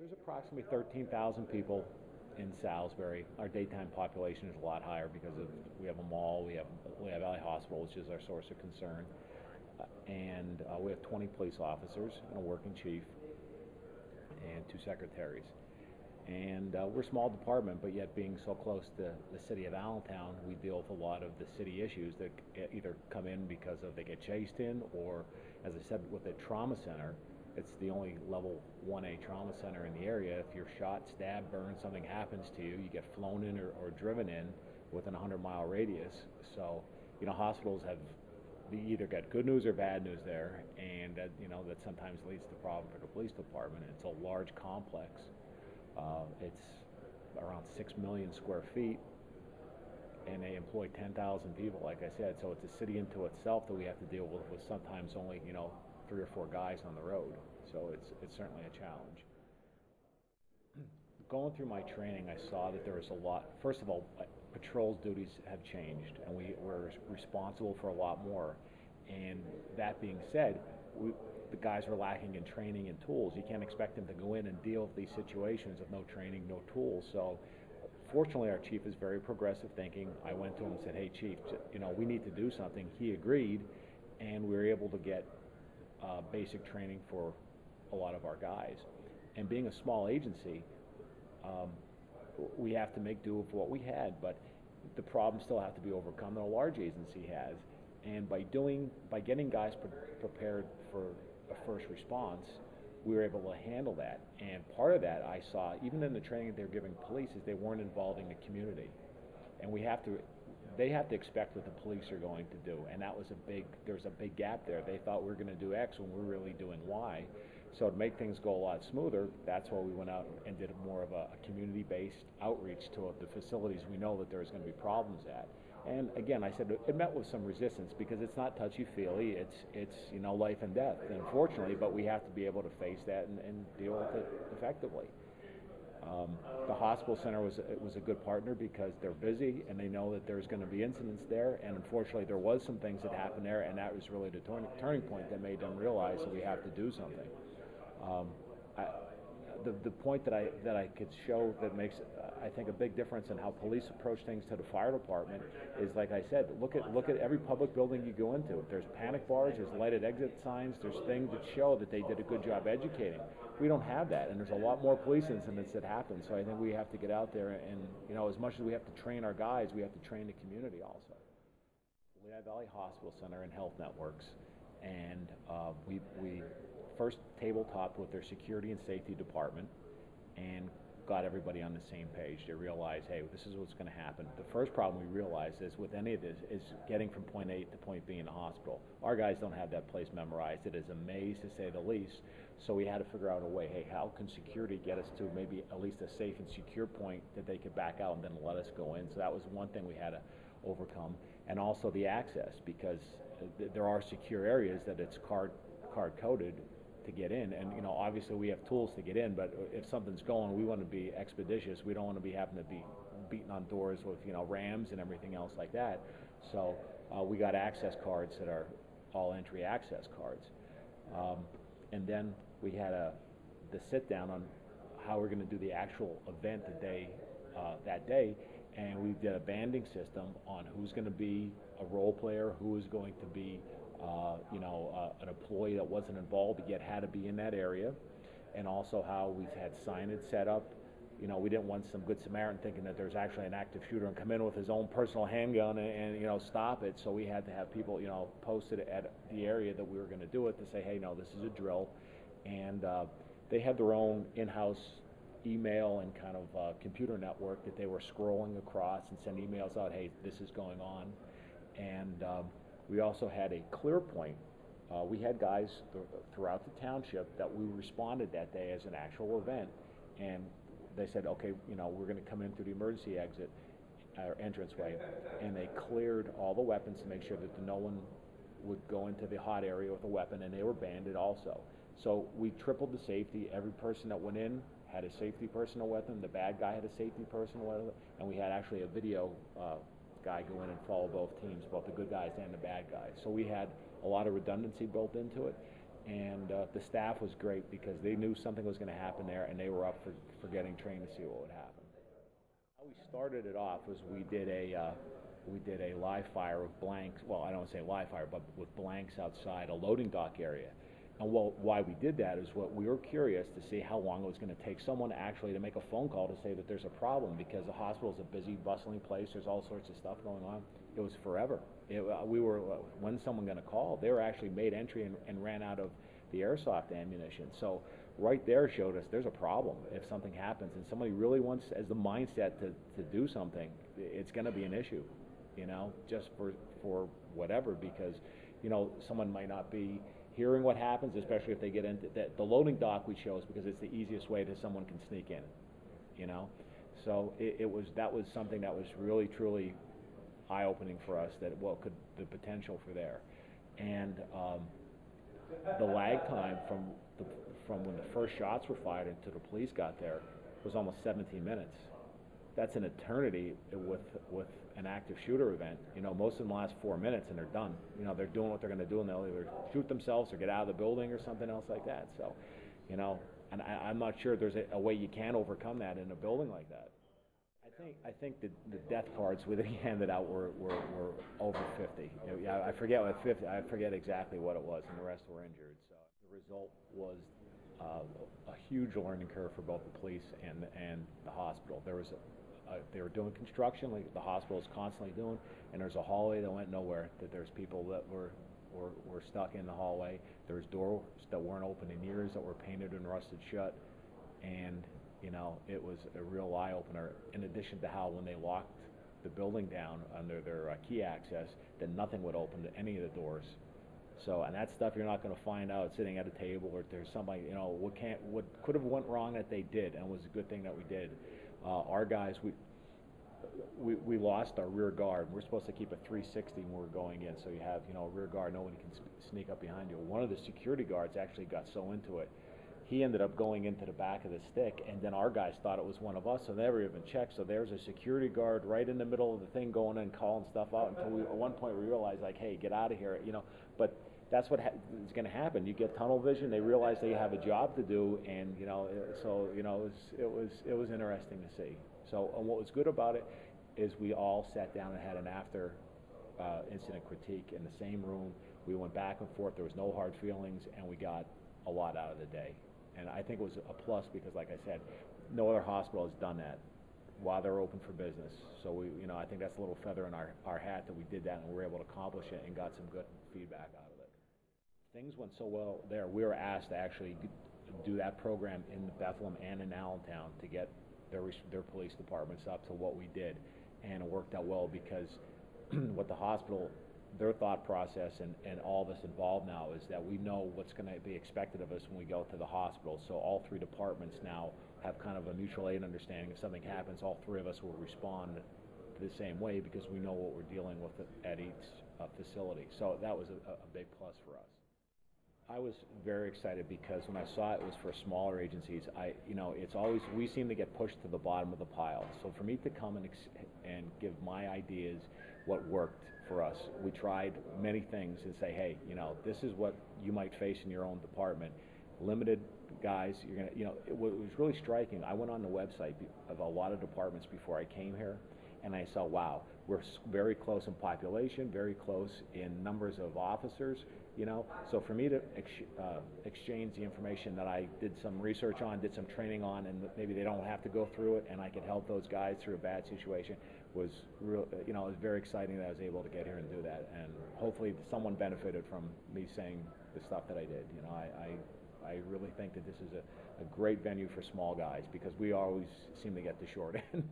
There's approximately 13,000 people in Salisbury. Our daytime population is a lot higher because we have a mall, we have Valley Hospital, which is our source of concern, and we have 20 police officers and a working chief and 2 secretaries. And we're a small department, but yet being so close to the city of Allentown, we deal with a lot of the city issues that either come in because of they get chased in, or, as I said, with the trauma center, it's the only level 1A trauma center in the area. If you're shot, stabbed, burned, something happens to you, you get flown in or driven in within a 100-mile radius. So, hospitals have either got good news or bad news there, and that sometimes leads to problem for the police department. It's a large complex. It's around 6 million square feet, and they employ 10,000 people, like I said. So it's a city into itself that we have to deal with sometimes only, 3 or 4 guys on the road. So it's certainly a challenge. Going through my training, I saw that there was a lot. First of all, patrol duties have changed, and we're responsible for a lot more. And that being said, the guys were lacking in training and tools. You can't expect them to go in and deal with these situations with no training, no tools. So fortunately, our chief is very progressive thinking. I went to him and said, "Hey, chief, we need to do something." He agreed, and we were able to get basic training for a lot of our guys. And being a small agency, we have to make do with what we had, but the problems still have to be overcome that a large agency has. And by getting guys prepared for a first response, we were able to handle that. And part of that I saw, even in the training that they're giving police, is they weren't involving the community. And they have to expect what the police are going to do. And there's a big gap there. They thought we were going to do X when we're really doing Y. So to make things go a lot smoother, that's why we went out and did more of a community-based outreach to the facilities we know that there's going to be problems at. And again, I said it met with some resistance because it's not touchy-feely. It's life and death, unfortunately, but we have to be able to face that and deal with it effectively. The hospital center was a good partner because they're busy and they know that there's going to be incidents there, and unfortunately there was some things that happened there, and that was really the turning point that made them realize that we have to do something. The point that I could show that makes I think a big difference in how police approach things to the fire department is, like I said, look at every public building you go into. There's panic bars, there's lighted exit signs, there's things that show that they did a good job educating. We don't have that, and there's a lot more police incidents that happen. So I think we have to get out there and as much as we have to train our guys, we have to train the community also. Lehigh Valley Hospital Center and Health Networks, and we first tabletopped with their security and safety department and got everybody on the same page. They realized, hey, this is what's going to happen. The first problem we realized is with any of this is getting from point A to point B in the hospital. Our guys don't have that place memorized. It is a maze, to say the least. So we had to figure out a way, hey, how can security get us to maybe at least a safe and secure point that they could back out and then let us go in. So that was one thing we had to overcome. And also the access, because there are secure areas that it's card coded to get in, and obviously we have tools to get in, but if something's going, we want to be expeditious. We don't want to be having to be beating on doors with rams and everything else like that. So we got access cards that are all entry access cards, and then we had the sit down on how we're going to do the actual event that day, and we did a banding system on who's going to be a role player, who is going to be an employee that wasn't involved but yet had to be in that area, and also how we've had signage set up. We didn't want some good Samaritan thinking that there's actually an active shooter and come in with his own personal handgun and stop it. So we had to have people posted at the area that we were going to do it to say, hey, no, this is a drill. And they had their own in-house email and kind of computer network that they were scrolling across and send emails out, hey, this is going on. And we also had a clear point. We had guys throughout the township that we responded that day as an actual event, and they said, okay, we're going to come in through the emergency exit or entranceway, and they cleared all the weapons to make sure that no one would go into the hot area with a weapon, and they were banded also. So we tripled the safety. Every person that went in had a safety personal weapon. The bad guy had a safety personal weapon, and we had actually a video guy go in and follow both teams, both the good guys and the bad guys. So we had a lot of redundancy built into it, And the staff was great because they knew something was going to happen there, and they were up for getting trained to see what would happen. How we started it off was we did a live fire of blanks. Well, I don't say live fire, but with blanks outside a loading dock area. And why we did that is we were curious to see how long it was going to take someone actually to make a phone call to say that there's a problem, because the hospital's a busy, bustling place. There's all sorts of stuff going on. It was forever. When's someone going to call? They were actually made entry and ran out of the airsoft ammunition. So right there showed us there's a problem if something happens, and somebody really wants, as the mindset to do something, it's going to be an issue, just for whatever, because, someone might not be hearing what happens, especially if they get into the loading dock we chose because it's the easiest way that someone can sneak in, So that was something that was really, truly eye-opening for us, that the potential for there. And the lag time from when the first shots were fired until the police got there was almost 17 minutes. That's an eternity with an active shooter event. Most of them last 4 minutes and they're done. They're doing what they're going to do, and they'll either shoot themselves or get out of the building or something else like that. So, and I'm not sure there's a way you can overcome that in a building like that. I think the death cards we handed out were over 50. I forget exactly what it was, and the rest were injured. So the result was a huge learning curve for both the police and the hospital. They were doing construction like the hospital is constantly doing, and there's a hallway that went nowhere. That there's people that were stuck in the hallway. There's doors that weren't open in years that were painted and rusted shut, and it was a real eye-opener, in addition to how when they locked the building down under their key access, that nothing would open to any of the doors. So, and that's stuff you're not going to find out sitting at a table, or if there's somebody, what could have went wrong that they did, and it was a good thing that we did. Our guys, we lost our rear guard. We're supposed to keep a 360 when we're going in, so you have, a rear guard, nobody can sneak up behind you. One of the security guards actually got so into it, he ended up going into the back of the stick, and then our guys thought it was one of us, so they never even checked. So there's a security guard right in the middle of the thing going in, calling stuff out, until at one point we realized, like, hey, get out of here, But that's what is going to happen. You get tunnel vision. They realize they have a job to do, and it was interesting to see. So, and what was good about it is we all sat down and had an after incident critique in the same room. We went back and forth. There was no hard feelings, and we got a lot out of the day. And I think it was a plus because, like I said, no other hospital has done that while they're open for business. So I think that's a little feather in our hat that we did that and we were able to accomplish it and got some good feedback out of it. Things went so well there. We were asked to actually do that program in Bethlehem and in Allentown to get their police departments up to what we did, and it worked out well because what the hospital, their thought process and all of us involved now is that we know what's going to be expected of us when we go to the hospital. So all three departments now have kind of a mutual aid understanding. If something happens, all three of us will respond the same way because we know what we're dealing with at each facility. So that was a big plus for us. I was very excited because when I saw it was for smaller agencies, it's always, we seem to get pushed to the bottom of the pile. So for me to come and give my ideas, what worked for us, we tried many things and say, hey, this is what you might face in your own department. Limited guys, you're gonna, it was really striking. I went on the website of a lot of departments before I came here, and I saw, wow, we're very close in population, very close in numbers of officers, So for me to exchange the information that I did some research on, did some training on, and maybe they don't have to go through it, and I could help those guys through a bad situation, was real. It was very exciting that I was able to get here and do that, and hopefully someone benefited from me saying the stuff that I did. I really think that this is a great venue for small guys because we always seem to get the short end.